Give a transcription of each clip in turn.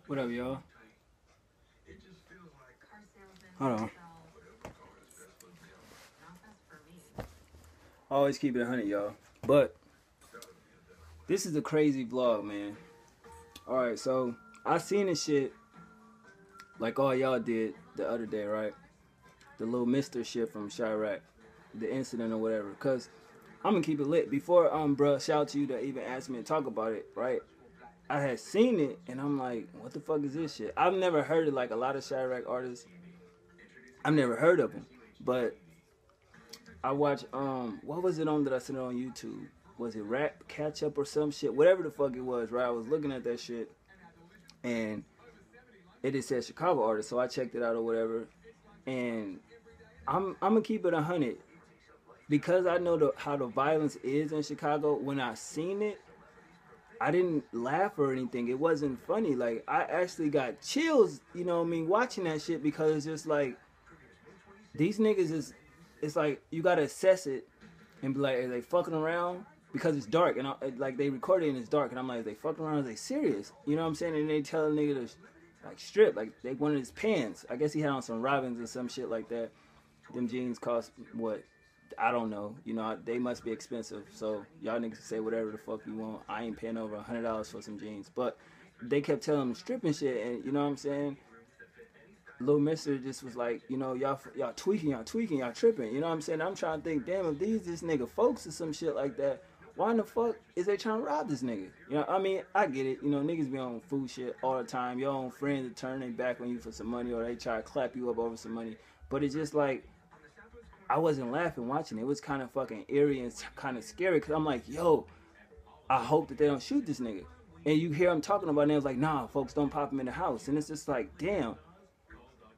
What up, y'all? Hold on. Always keep it 100, y'all. But this is a crazy vlog, man. Alright, so I seen this shit like all y'all did the other day, right? The little Mr. shit from Chiraq. The incident or whatever. Because I'm going to keep it lit. Before, bruh, shout out to you that even asked me to talk about it, right? I had seen it, and I'm like, what the fuck is this shit? I've never heard of, like, a lot of Chiraq artists. I've never heard of them. But I watched, what was it on that I seen it on YouTube? Was it Rap Catch Up or some shit? Whatever the fuck it was, right? I was looking at that shit, and it just said Chicago artist, so I checked it out or whatever. And I'm gonna keep it 100. Because I know how the violence is in Chicago, when I seen it, I didn't laugh or anything. It wasn't funny. Like, I actually got chills, you know what I mean, watching that shit, because it's just like, these niggas is, it's like, you gotta assess it and be like, are they fucking around? Because it's dark, and like, they recorded it and it's dark, and I'm like, are they fucking around? Are they serious? You know what I'm saying? And they tell a nigga to, like, strip, like, they wanted his pants. I guess he had on some Robins or some shit like that. Them jeans cost, what? I don't know. You know, they must be expensive. So y'all niggas can say whatever the fuck you want. I ain't paying over $100 for some jeans. But they kept telling him stripping shit, and you know what I'm saying? Little Mister just was like, you know, y'all tweaking, y'all tripping. You know what I'm saying? I'm trying to think, damn, if this nigga folks or some shit like that, why in the fuck is they trying to rob this nigga? You know, I mean, I get it. You know, niggas be on food shit all the time. Your own friends that turn their back on you for some money, or they try to clap you up over some money. But it's just like, I wasn't laughing watching it. It was kind of fucking eerie and kind of scary, because I'm like, yo, I hope that they don't shoot this nigga. And you hear him talking about it, and it's like, nah, folks, don't pop him in the house. And it's just like, damn,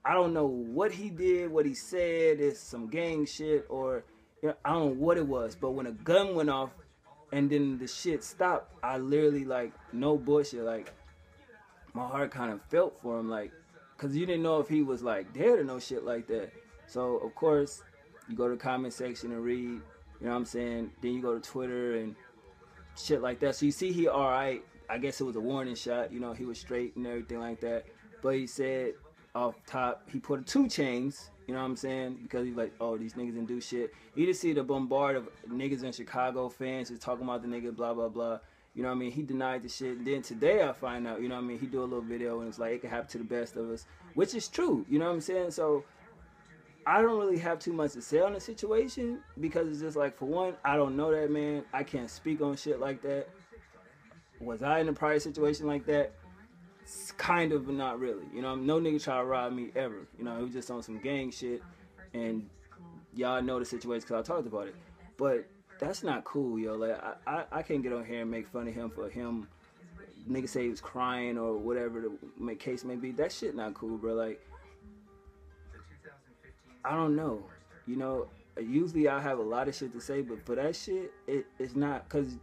I don't know what he did, what he said, it's some gang shit, or you know, I don't know what it was. But when a gun went off and then the shit stopped, I literally, like, no bullshit, like, my heart kind of felt for him, like, because you didn't know if he was, like, dead or no shit like that. So, of course, you go to the comment section and read, you know what I'm saying? Then you go to Twitter and shit like that. So you see he alright. I guess it was a warning shot. You know, he was straight and everything like that. But he said off top, he put 2 chains, you know what I'm saying? Because he's like, oh, these niggas didn't do shit. You just see the bombard of niggas in Chicago, fans just talking about the nigga, blah, blah, blah. You know what I mean? He denied the shit. And then today I find out, you know what I mean? He do a little video and it's like, it can happen to the best of us, which is true. You know what I'm saying? So I don't really have too much to say on the situation, because it's just like, for one, I don't know that man. I can't speak on shit like that. Was I in a prior situation like that? It's kind of, but not really. You know, no nigga try to rob me ever. You know, it was just on some gang shit, and y'all know the situation because I talked about it. But that's not cool, yo. Like, I can't get on here and make fun of him for him. Nigga say he was crying or whatever the case may be. That shit not cool, bro. Like, I don't know. You know, usually I have a lot of shit to say, but for that shit, it's not. Because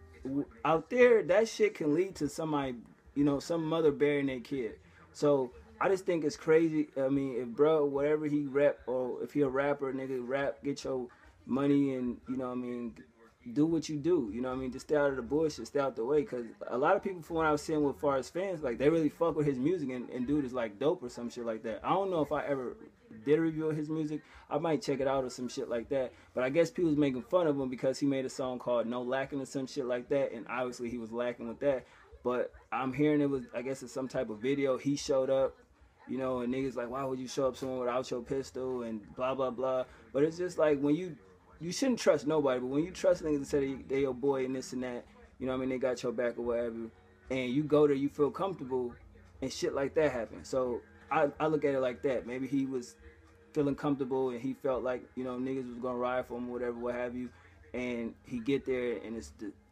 out there, that shit can lead to somebody, you know, some mother burying their kid. So I just think it's crazy. I mean, if bro, whatever he rap, or if he a rapper, nigga, rap, get your money and, you know what I mean, do what you do, you know what I mean, just stay out of the bullshit, stay out the way, because a lot of people, from what I was seeing with far as fans, like, they really fuck with his music, and dude is like dope or some shit like that. I don't know if I ever did a review of his music. I might check it out or some shit like that, but I guess people was making fun of him because he made a song called No Lacking or some shit like that, and obviously he was lacking with that. But I'm hearing it was, I guess it's some type of video, he showed up, you know, and niggas like, why would you show up someone without your pistol and blah blah blah. But it's just like, when you shouldn't trust nobody, but when you trust niggas and say they your boy and this and that, you know what I mean, they got your back or whatever, and you go there, you feel comfortable, and shit like that happens. So I look at it like that. Maybe he was feeling comfortable and he felt like, you know, niggas was gonna ride for him or whatever, what have you, and he get there and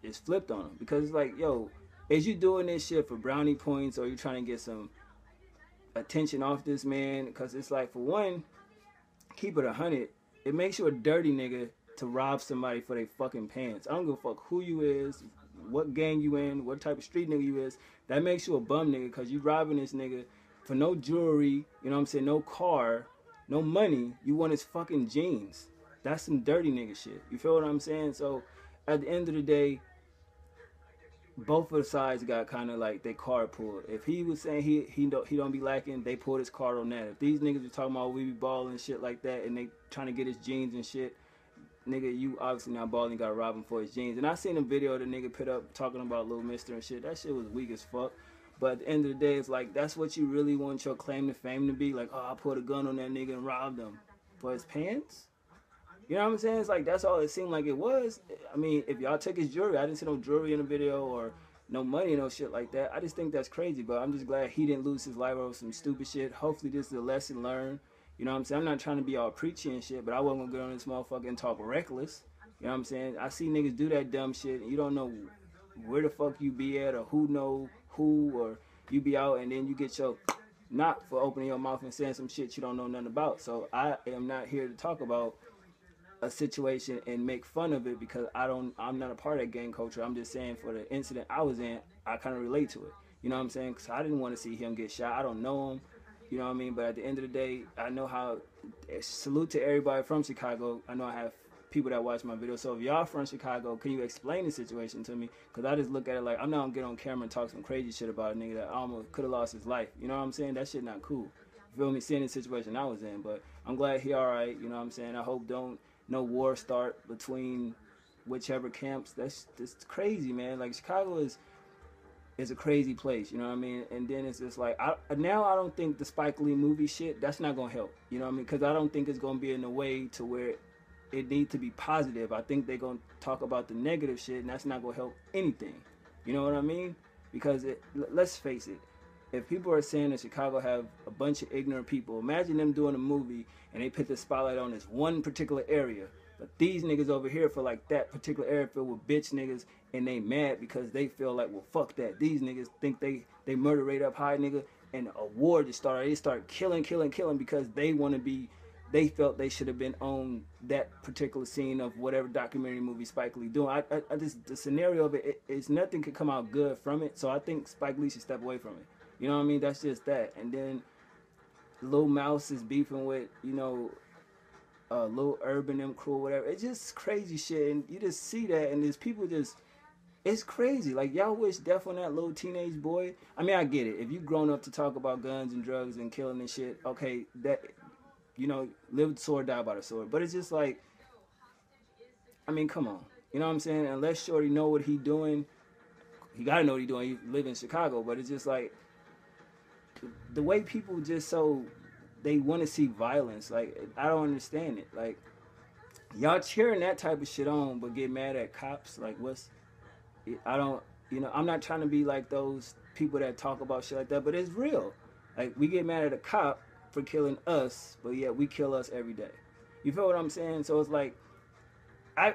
it's flipped on him. Because it's like, yo, is you doing this shit for brownie points, or you trying to get some attention off this man? Because it's like, for one, keep it 100, it makes you a dirty nigga to rob somebody for their fucking pants. I don't give a fuck who you is, what gang you in, what type of street nigga you is. That makes you a bum nigga, because you robbing this nigga for no jewelry, you know what I'm saying, no car, no money. You want his fucking jeans. That's some dirty nigga shit. You feel what I'm saying? So at the end of the day, both of the sides got kind of like they card pulled. If he was saying he don't be lacking, they pulled his card on that. If these niggas were talking about we be balling and shit like that, and they trying to get his jeans and shit, nigga, you obviously not balling. Got to rob him for his jeans. And I seen a video the nigga put up talking about Little Mister and shit. That shit was weak as fuck. But at the end of the day, it's like that's what you really want your claim to fame to be. Like, oh, I put a gun on that nigga and robbed him for his pants. You know what I'm saying? It's like that's all it seemed like it was. I mean, if y'all took his jewelry, I didn't see no jewelry in the video or no money, no shit like that. I just think that's crazy. But I'm just glad he didn't lose his life over some stupid shit. Hopefully this is a lesson learned. You know what I'm saying? I'm not trying to be all preachy and shit, but I wasn't gonna get on this motherfucker and talk reckless. You know what I'm saying? I see niggas do that dumb shit and you don't know where the fuck you be at or who know who, or you be out and then you get your knock for opening your mouth and saying some shit you don't know nothing about. So I am not here to talk about a situation and make fun of it because I'm not a part of that gang culture. I'm just saying for the incident I was in, I kind of relate to it. You know what I'm saying? Because I didn't want to see him get shot. I don't know him. You know what I mean? But at the end of the day, I know how. Salute to everybody from Chicago. I know I have people that watch my videos. So if y'all from Chicago, can you explain the situation to me? Because I just look at it like I'm not gonna get on camera and talk some crazy shit about a nigga that almost could have lost his life. You know what I'm saying? That shit not cool. You feel me? Seeing the situation I was in, but I'm glad he all right. You know what I'm saying? I hope no war start between whichever camps. That's crazy, man. Like Chicago is a crazy place, you know what I mean? And then it's just like now I don't think the Spike Lee movie shit that's not gonna help, you know what I mean? Because I don't think it's gonna be in a way to where it needs to be positive. I think they're gonna talk about the negative shit, and that's not gonna help anything. You know what I mean? Because let's face it, if people are saying that Chicago have a bunch of ignorant people, imagine them doing a movie and they put the spotlight on this one particular area. But these niggas over here feel like that particular area filled with bitch niggas and they mad because they feel like, well, fuck that. These niggas think they murder rate up high, nigga, and a war just started. They start killing because they felt they should have been on that particular scene of whatever documentary movie Spike Lee doing. I just, the scenario of it's nothing could come out good from it. So I think Spike Lee should step away from it. You know what I mean? That's just that. And then Lil Mouse is beefing with, you know, Lil Urban, them crew, whatever. It's just crazy shit. And you just see that, and there's people just, it's crazy. Like, y'all wish death on that little teenage boy. I mean, I get it. If you grown up to talk about guns and drugs and killing and shit, okay, that, you know, live with the sword, die by the sword. But it's just like, I mean, come on. You know what I'm saying? Unless Shorty know what he doing, he gotta know what he doing. He live in Chicago. But it's just like, the way people just they want to see violence. Like, I don't understand it. Like, y'all cheering that type of shit on, but get mad at cops. Like, I don't, you know, I'm not trying to be like those people that talk about shit like that, but it's real. Like, we get mad at a cop for killing us, but yet we kill us every day. You feel what I'm saying? So it's like, I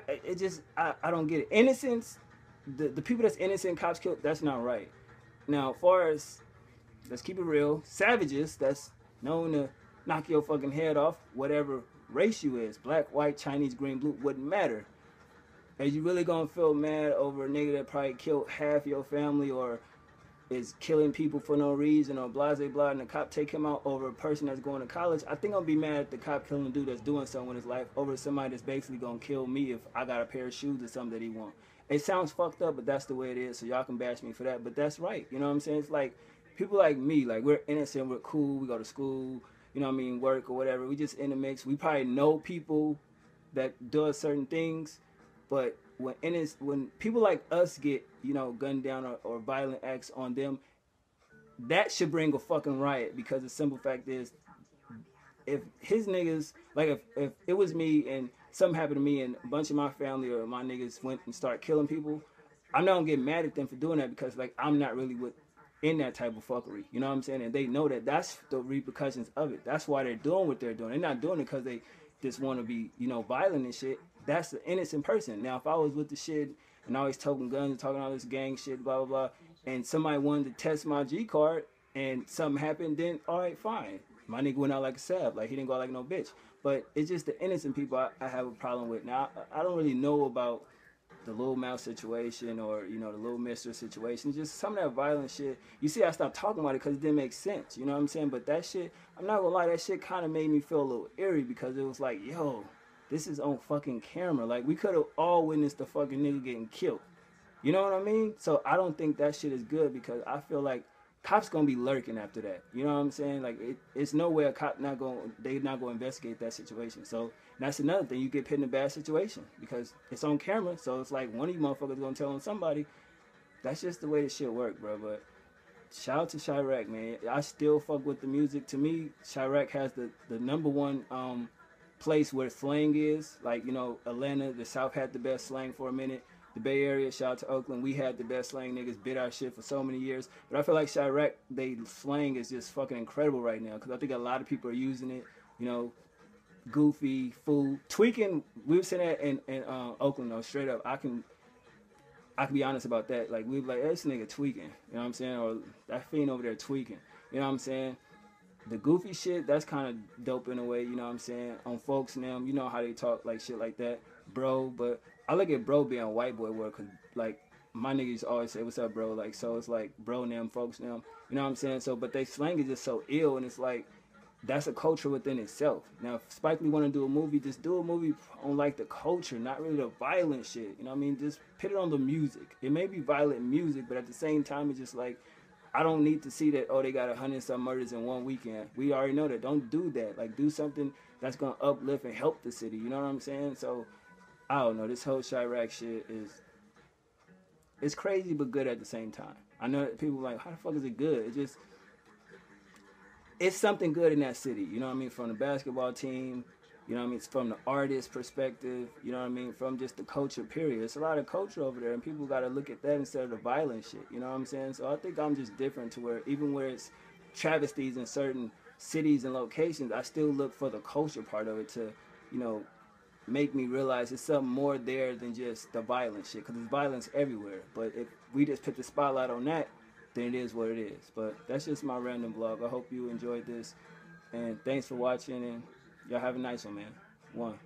don't get it. Innocence, the people that's innocent cops kill, that's not right. Now, as far as, let's keep it real, savages that's known to knock your fucking head off, whatever race you is, black, white, Chinese, green, blue, wouldn't matter. Are you really gonna feel mad over a nigga that probably killed half your family or is killing people for no reason or blah, blah, blah, and the cop take him out over a person that's going to college? I think I'll be mad at the cop killing a dude that's doing something with his life over somebody that's basically gonna kill me if I got a pair of shoes or something that he want. It sounds fucked up, but that's the way it is, so y'all can bash me for that, but that's right. You know what I'm saying? It's like, people like me, like, we're innocent, we're cool, we go to school, you know what I mean, work or whatever. We just in the mix. We probably know people that do certain things, but when people like us get, you know, gunned down or violent acts on them, that should bring a fucking riot, because the simple fact is, if his niggas, like if it was me and something happened to me and a bunch of my family or my niggas went and start killing people, I'm not gonna get mad at them for doing that, because like I'm not really in that type of fuckery, you know what I'm saying? And they know that that's the repercussions of it. That's why they're doing what they're doing. They're not doing it because they just want to be, you know, violent and shit. That's the innocent person. Now, if I was with the shit and always toting guns and talking all this gang shit, blah, blah, blah, and somebody wanted to test my G card and something happened, then all right, fine. My nigga went out like a sab. Like, he didn't go out like no bitch. But it's just the innocent people I have a problem with. Now, I don't really know about the Lil Mouse situation or, you know, the Little Mister situation. Just some of that violent shit. You see, I stopped talking about it because it didn't make sense. You know what I'm saying? But that shit, I'm not gonna lie, that shit kind of made me feel a little eerie, because it was like, yo, this is on fucking camera. Like, we could have all witnessed the fucking nigga getting killed. You know what I mean? So I don't think that shit is good because I feel like cops gonna be lurking after that. You know what I'm saying? Like it's no way a cop not going they not gonna investigate that situation. So that's another thing. You get put in a bad situation because it's on camera. So it's like one of you motherfuckers gonna tell on somebody. That's just the way the shit work, bro. But shout out to Chiraq, man. I still fuck with the music. To me, Chiraq has the number one place where slang is. Like, you know, Atlanta, the South had the best slang for a minute. The Bay Area, shout out to Oakland, we had the best slang. Niggas bit our shit for so many years. But I feel like Chiraq, they slang is just fucking incredible right now because I think a lot of people are using it. You know, goofy, fool, tweaking. We were saying that in Oakland, though, straight up. I can be honest about that. Like, we were like, hey, this nigga tweaking. You know what I'm saying? Or that fiend over there tweaking. You know what I'm saying? The goofy shit, that's kind of dope in a way, you know what I'm saying? On folks and them, you know how they talk, like, shit like that. Bro, but I look at bro being a white boy word because, like, my niggas always say, what's up, bro? Like, so it's like, bro and them, folks and them. You know what I'm saying? So, but they slang is just so ill, and it's like, that's a culture within itself. Now, if Spike Lee want to do a movie, just do a movie on like the culture, not really the violent shit. You know what I mean? Just put it on the music. It may be violent music, but at the same time, it's just like, I don't need to see that, oh, they got 100-some murders in one weekend. We already know that. Don't do that. Like, do something that's going to uplift and help the city. You know what I'm saying? So, I don't know. This whole Chiraq shit it's crazy but good at the same time. I know that people are like, how the fuck is it good? It just, it's something good in that city, you know what I mean? From the basketball team, you know what I mean? It's from the artist perspective, you know what I mean? From just the culture, period. It's a lot of culture over there, and people got to look at that instead of the violent shit, you know what I'm saying? So I think I'm just different to where, even where it's travesties in certain cities and locations, I still look for the culture part of it to, you know, make me realize it's something more there than just the violent shit, because there's violence everywhere. But if we just put the spotlight on that, then it is what it is. But that's just my random vlog. I hope you enjoyed this, and thanks for watching, and y'all have a nice one, man. One.